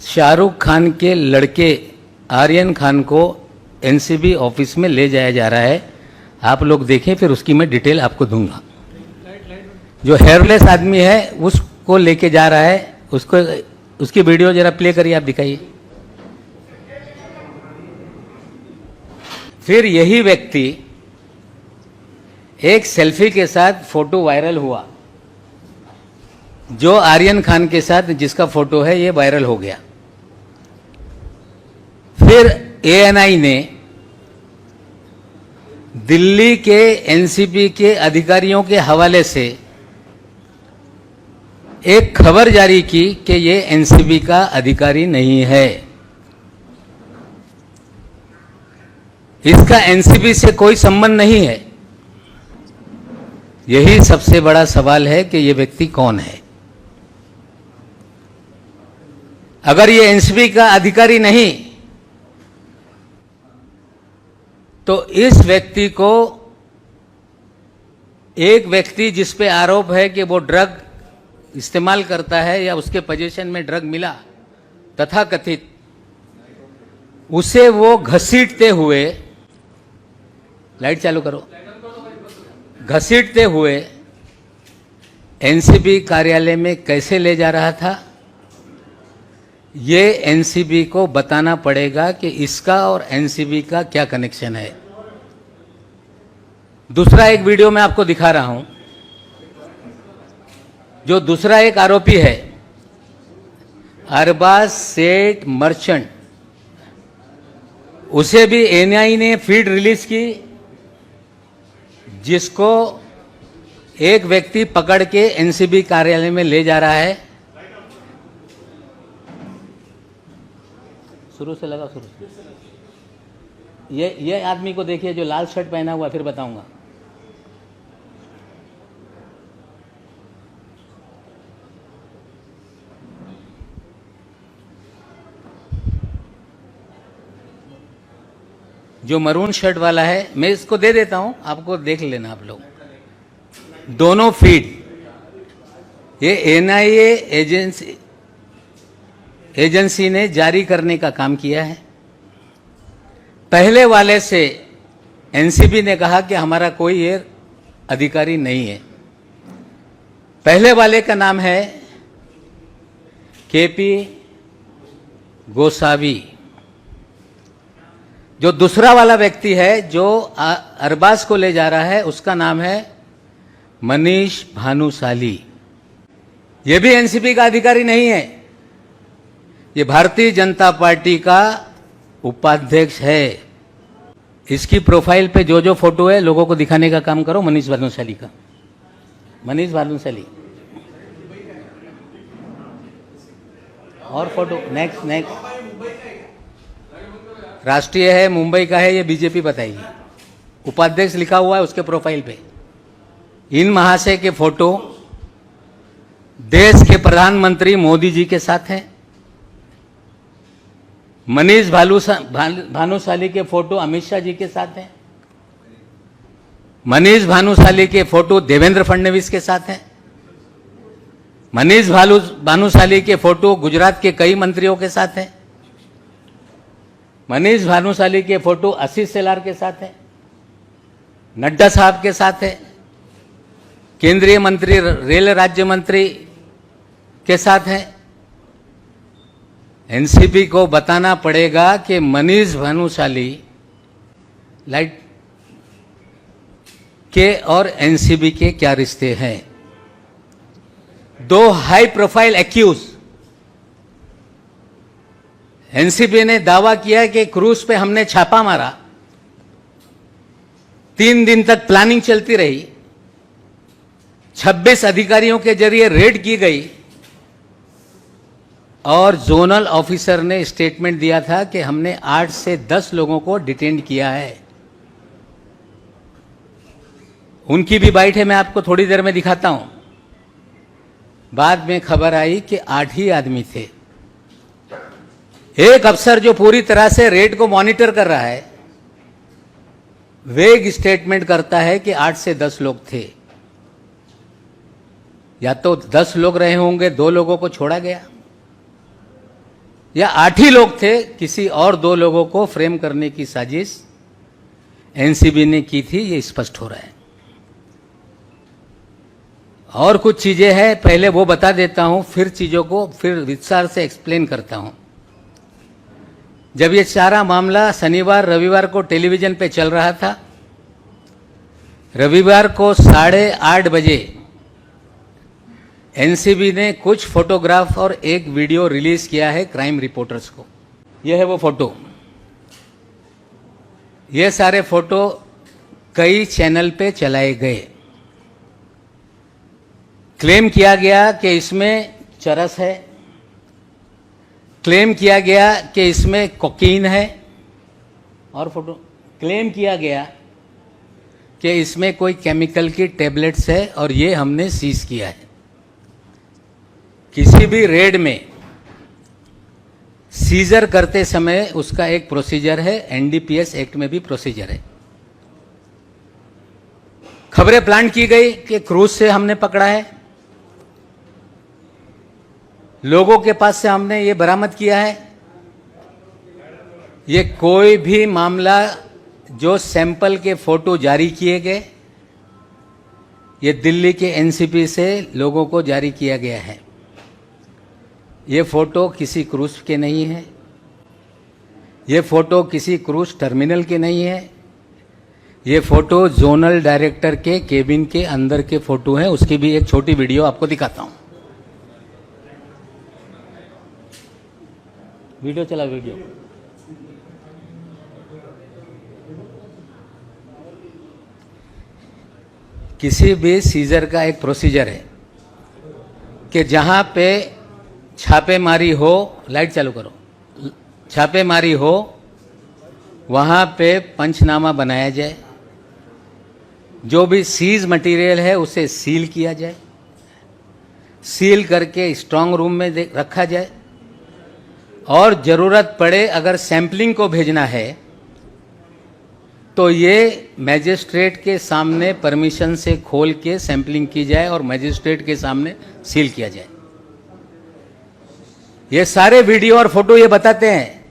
शाहरुख खान के लड़के आर्यन खान को एनसीबी ऑफिस में ले जाया जा रहा है। आप लोग देखें, फिर उसकी मैं डिटेल आपको दूंगा। जो हेयरलेस आदमी है उसको लेके जा रहा है, उसको उसकी वीडियो जरा प्ले करिए, आप दिखाइए। फिर यही व्यक्ति एक सेल्फी के साथ फोटो वायरल हुआ, जो आर्यन खान के साथ जिसका फोटो है ये वायरल हो गया। फिर एएनआई ने दिल्ली के एनसीबी के अधिकारियों के हवाले से एक खबर जारी की कि ये एनसीबी का अधिकारी नहीं है, इसका एनसीबी से कोई संबंध नहीं है। यही सबसे बड़ा सवाल है कि ये व्यक्ति कौन है। अगर ये एनसीबी का अधिकारी नहीं तो इस व्यक्ति को, एक व्यक्ति जिस पे आरोप है कि वो ड्रग इस्तेमाल करता है या उसके पोजीशन में ड्रग मिला तथाकथित, उसे वो घसीटते हुए, लाइट चालू करो, घसीटते हुए एनसीबी कार्यालय में कैसे ले जा रहा था, ये एनसीबी को बताना पड़ेगा कि इसका और एनसीबी का क्या कनेक्शन है। दूसरा एक वीडियो मैं आपको दिखा रहा हूं। जो दूसरा एक आरोपी है अरबाज सेठ मर्चेंट, उसे भी एनआई ने फीड रिलीज की, जिसको एक व्यक्ति पकड़ के एनसीबी कार्यालय में ले जा रहा है। शुरू से लगा, शुरू से। ये आदमी को देखिए जो लाल शर्ट पहना हुआ, फिर बताऊंगा। जो मरून शर्ट वाला है, मैं इसको दे देता हूं, आपको देख लेना आप लोग। दोनों फीड ये एनआईए एजेंसी ने जारी करने का काम किया है। पहले वाले से एनसीबी ने कहा कि हमारा कोई ये अधिकारी नहीं है। पहले वाले का नाम है केपी गोसावी। जो दूसरा वाला व्यक्ति है जो अरबाज को ले जा रहा है, उसका नाम है मनीष भानुशाली। ये भी एनसीबी का अधिकारी नहीं है, ये भारतीय जनता पार्टी का उपाध्यक्ष है। इसकी प्रोफाइल पे जो जो फोटो है लोगों को दिखाने का काम करो। मनीष भानुशाली का, मनीष भानुशाली और फोटो नेक्स्ट नेक्स्ट। राष्ट्रीय है, मुंबई का है, ये बीजेपी बताएगी। उपाध्यक्ष लिखा हुआ है उसके प्रोफाइल पे। इन महाशय के फोटो देश के प्रधानमंत्री मोदी जी के साथ हैं। मनीष भानुशाली के फोटो अमित शाह जी के साथ हैं। मनीष भानुशाली के फोटो देवेंद्र फडणवीस के साथ हैं। मनीष भानुशाली के फोटो गुजरात के कई मंत्रियों के साथ हैं। मनीष भानुशाली के फोटो आशीष शेलार के साथ है, नड्डा साहब के साथ है, केंद्रीय मंत्री, रेल राज्य मंत्री के साथ है। एनसीबी को बताना पड़ेगा कि मनीष भानुशाली लाइट के और एनसीबी के क्या रिश्ते हैं। दो हाई प्रोफाइल एक्यूज, एनसीबी ने दावा किया कि क्रूज पे हमने छापा मारा, 3 दिन तक प्लानिंग चलती रही, 26 अधिकारियों के जरिए रेड की गई और जोनल ऑफिसर ने स्टेटमेंट दिया था कि हमने 8 से 10 लोगों को डिटेन किया है। उनकी भी बाइट है, मैं आपको थोड़ी देर में दिखाता हूं। बाद में खबर आई कि 8 ही आदमी थे। एक अफसर जो पूरी तरह से रेड को मॉनिटर कर रहा है, वेग स्टेटमेंट करता है कि 8 से 10 लोग थे। या तो 10 लोग रहे होंगे, 2 लोगों को छोड़ा गया। या 8 ही लोग थे, किसी और 2 लोगों को फ्रेम करने की साजिश एनसीबी ने की थी, ये स्पष्ट हो रहा है। और कुछ चीजें हैं, पहले वो बता देता हूं, फिर चीजों को फिर विस्तार से एक्सप्लेन करता हूं। जब ये सारा मामला शनिवार रविवार को टेलीविजन पे चल रहा था, रविवार को 8:30 बजे एनसीबी ने कुछ फोटोग्राफ और एक वीडियो रिलीज किया है क्राइम रिपोर्टर्स को। यह है वो फोटो। ये सारे फोटो कई चैनल पे चलाए गए। क्लेम किया गया कि इसमें चरस है, क्लेम किया गया कि इसमें कोकीन है, और फोटो क्लेम किया गया कि इसमें कोई केमिकल की टेबलेट्स है, और ये हमने सीज किया है। किसी भी रेड में सीजर करते समय उसका एक प्रोसीजर है, एनडीपीएस एक्ट में भी प्रोसीजर है। खबरें प्लांट की गई कि क्रूज से हमने पकड़ा है, लोगों के पास से हमने ये बरामद किया है। ये कोई भी मामला जो सैंपल के फोटो जारी किए गए, ये दिल्ली के एनसीपी से लोगों को जारी किया गया है। ये फोटो किसी क्रूज के नहीं है, ये फोटो किसी क्रूज टर्मिनल के नहीं है, ये फोटो जोनल डायरेक्टर के केबिन के अंदर के फोटो हैं। उसकी भी एक छोटी वीडियो आपको दिखाता हूं। वीडियो चला, वीडियो। किसी भी सीजर का एक प्रोसीजर है कि जहां पे छापेमारी हो, लाइट चालू करो, छापेमारी हो, वहां पे पंचनामा बनाया जाए, जो भी सीज मटेरियल है उसे सील किया जाए, सील करके स्ट्रांग रूम में रखा जाए, और जरूरत पड़े अगर सैंपलिंग को भेजना है तो ये मैजिस्ट्रेट के सामने परमिशन से खोल के सैंपलिंग की जाए और मैजिस्ट्रेट के सामने सील किया जाए। ये सारे वीडियो और फोटो ये बताते हैं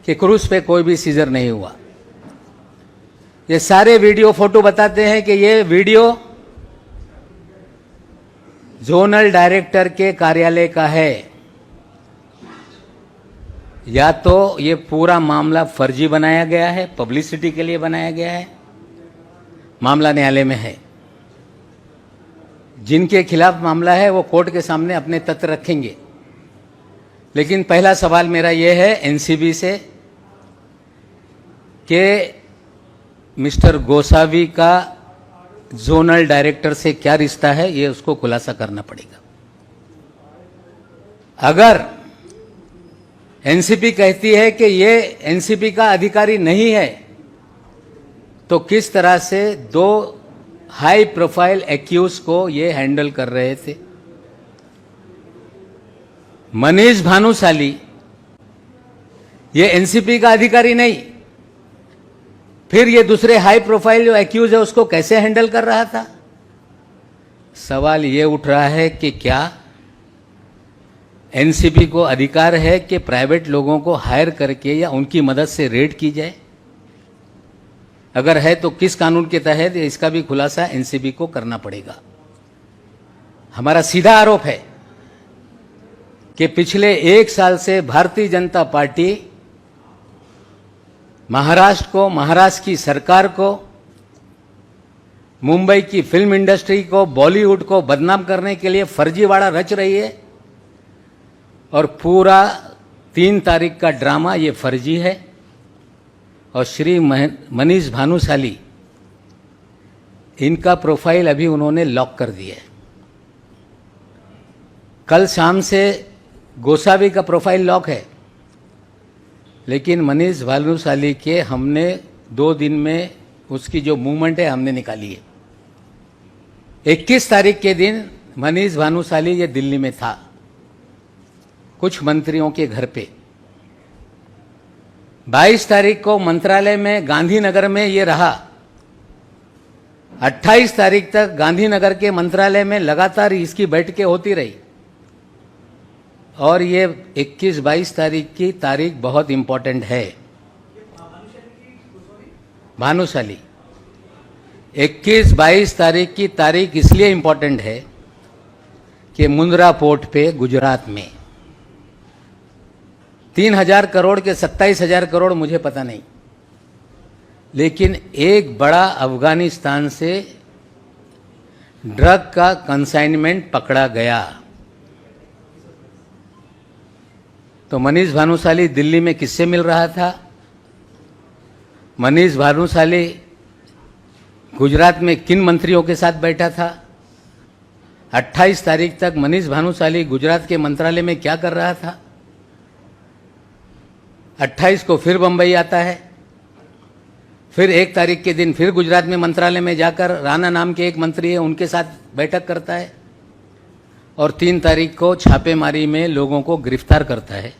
कि क्रूज पे कोई भी सीजर नहीं हुआ। ये सारे वीडियो फोटो बताते हैं कि ये वीडियो जोनल डायरेक्टर के कार्यालय का है। या तो ये पूरा मामला फर्जी बनाया गया है, पब्लिसिटी के लिए बनाया गया है, मामला न्यायालय में है। जिनके खिलाफ मामला है वो कोर्ट के सामने अपने तथ्य रखेंगे। लेकिन पहला सवाल मेरा यह है एनसीबी से कि मिस्टर गोसावी का जोनल डायरेक्टर से क्या रिश्ता है, ये उसको खुलासा करना पड़ेगा। अगर एनसीबी कहती है कि ये एनसीबी का अधिकारी नहीं है, तो किस तरह से 2 हाई प्रोफाइल एक्यूज को ये हैंडल कर रहे थे। मनीष भानुशाली ये एनसीपी का अधिकारी नहीं, फिर ये दूसरे हाई प्रोफाइल जो एक्यूज है उसको कैसे हैंडल कर रहा था। सवाल ये उठ रहा है कि क्या एनसीबी को अधिकार है कि प्राइवेट लोगों को हायर करके या उनकी मदद से रेड की जाए? अगर है तो किस कानून के तहत, इसका भी खुलासा एनसीबी को करना पड़ेगा। हमारा सीधा आरोप है कि पिछले 1 साल से भारतीय जनता पार्टी महाराष्ट्र को, महाराष्ट्र की सरकार को, मुंबई की फिल्म इंडस्ट्री को, बॉलीवुड को बदनाम करने के लिए फर्जीवाड़ा रच रही है। और पूरा 3 तारीख का ड्रामा ये फर्जी है। और श्री मनीष भानुशाली, इनका प्रोफाइल अभी उन्होंने लॉक कर दिया है। कल शाम से गोसावी का प्रोफाइल लॉक है, लेकिन मनीष भानुशाली के हमने 2 दिन में उसकी जो मूवमेंट है हमने निकाली है। 21 तारीख के दिन मनीष भानुशाली ये दिल्ली में था, कुछ मंत्रियों के घर पे। 22 तारीख को मंत्रालय में गांधीनगर में ये रहा। 28 तारीख तक गांधीनगर के मंत्रालय में लगातार इसकी बैठकें होती रही। और ये 21-22 तारीख की तारीख बहुत इम्पोर्टेंट है। भानुशाली 21-22 तारीख की तारीख इसलिए इम्पोर्टेंट है कि मुंद्रा पोर्ट पे गुजरात में 3,000 करोड़ के 27,000 करोड़ मुझे पता नहीं, लेकिन एक बड़ा अफगानिस्तान से ड्रग का कंसाइनमेंट पकड़ा गया। तो मनीष भानुशाली दिल्ली में किससे मिल रहा था? मनीष भानुशाली गुजरात में किन मंत्रियों के साथ बैठा था? 28 तारीख तक मनीष भानुशाली गुजरात के मंत्रालय में क्या कर रहा था? 28 को फिर बंबई आता है, फिर 1 तारीख के दिन फिर गुजरात में मंत्रालय में जाकर राणा नाम के एक मंत्री है उनके साथ बैठक करता है, और 3 तारीख को छापेमारी में लोगों को गिरफ्तार करता है।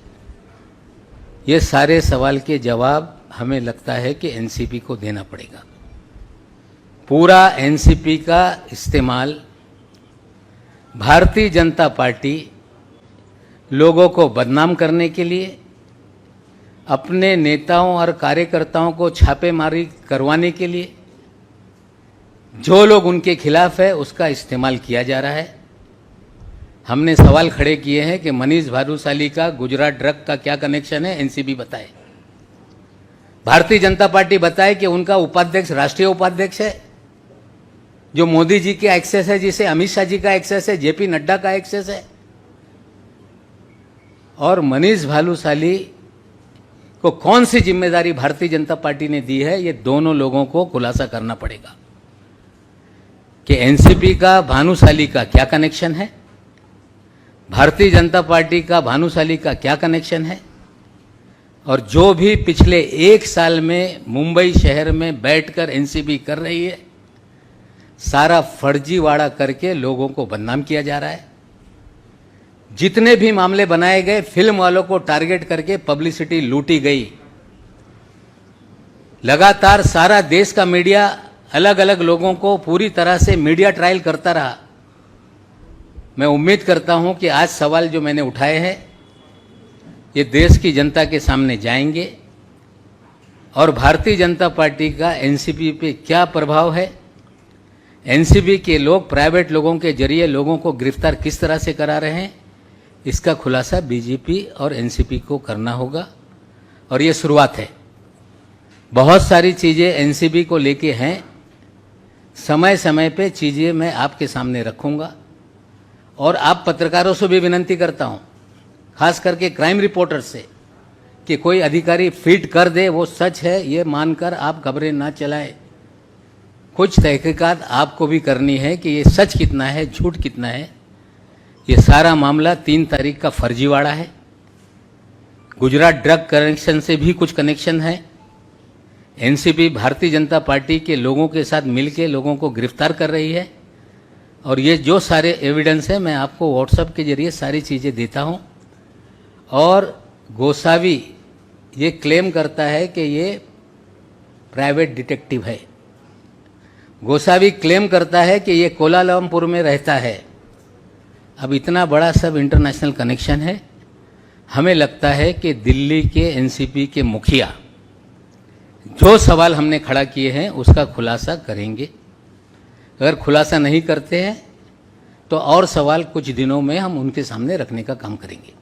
ये सारे सवाल के जवाब हमें लगता है कि एनसीपी को देना पड़ेगा। पूरा एनसीपी का इस्तेमाल भारतीय जनता पार्टी लोगों को बदनाम करने के लिए, अपने नेताओं और कार्यकर्ताओं को छापेमारी करवाने के लिए, जो लोग उनके खिलाफ है उसका इस्तेमाल किया जा रहा है। हमने सवाल खड़े किए हैं कि मनीष भानुशाली का गुजरात ड्रग का क्या कनेक्शन है, एनसीबी बताए। भारतीय जनता पार्टी बताए कि उनका उपाध्यक्ष राष्ट्रीय उपाध्यक्ष है, जो मोदी जी के एक्सेस है, जिसे अमित शाह जी का एक्सेस है, जेपी नड्डा का एक्सेस है। और मनीष भानुशाली को कौन सी जिम्मेदारी भारतीय जनता पार्टी ने दी है, ये दोनों लोगों को खुलासा करना पड़ेगा कि एनसीपी का भानुशाली का क्या कनेक्शन है, भारतीय जनता पार्टी का भानुशाली का क्या कनेक्शन है, और जो भी पिछले 1 साल में मुंबई शहर में बैठकर एनसीबी कर रही है, सारा फर्जीवाड़ा करके लोगों को बदनाम किया जा रहा है। जितने भी मामले बनाए गए, फिल्म वालों को टारगेट करके पब्लिसिटी लूटी गई। लगातार सारा देश का मीडिया अलग अलग लोगों को पूरी तरह से मीडिया ट्रायल करता रहा। मैं उम्मीद करता हूं कि आज सवाल जो मैंने उठाए हैं ये देश की जनता के सामने जाएंगे, और भारतीय जनता पार्टी का एनसीपी पे क्या प्रभाव है, एनसीबी के लोग प्राइवेट लोगों के जरिए लोगों को गिरफ्तार किस तरह से करा रहे हैं, इसका खुलासा बीजेपी और एनसीपी को करना होगा। और ये शुरुआत है, बहुत सारी चीज़ें एनसीबी को लेके हैं। समय समय पे चीज़ें मैं आपके सामने रखूंगा, और आप पत्रकारों से भी विनती करता हूं, खास करके क्राइम रिपोर्टर से, कि कोई अधिकारी फीड कर दे वो सच है ये मानकर आप खबरें ना चलाएं। कुछ तहकीकात आपको भी करनी है कि ये सच कितना है, झूठ कितना है। ये सारा मामला 3 तारीख का फर्जीवाड़ा है। गुजरात ड्रग कनेक्शन से भी कुछ कनेक्शन है। एनसीपी भारतीय जनता पार्टी के लोगों के साथ मिलकर लोगों को गिरफ्तार कर रही है, और ये जो सारे एविडेंस है मैं आपको व्हाट्सएप के जरिए सारी चीज़ें देता हूँ। और गोसावी ये क्लेम करता है कि ये प्राइवेट डिटेक्टिव है। गोसावी क्लेम करता है कि ये कोलालमपुर में रहता है। अब इतना बड़ा सब इंटरनेशनल कनेक्शन है। हमें लगता है कि दिल्ली के एनसीपी के मुखिया जो सवाल हमने खड़ा किए हैं उसका खुलासा करेंगे। अगर खुलासा नहीं करते हैं तो और सवाल कुछ दिनों में हम उनके सामने रखने का काम करेंगे।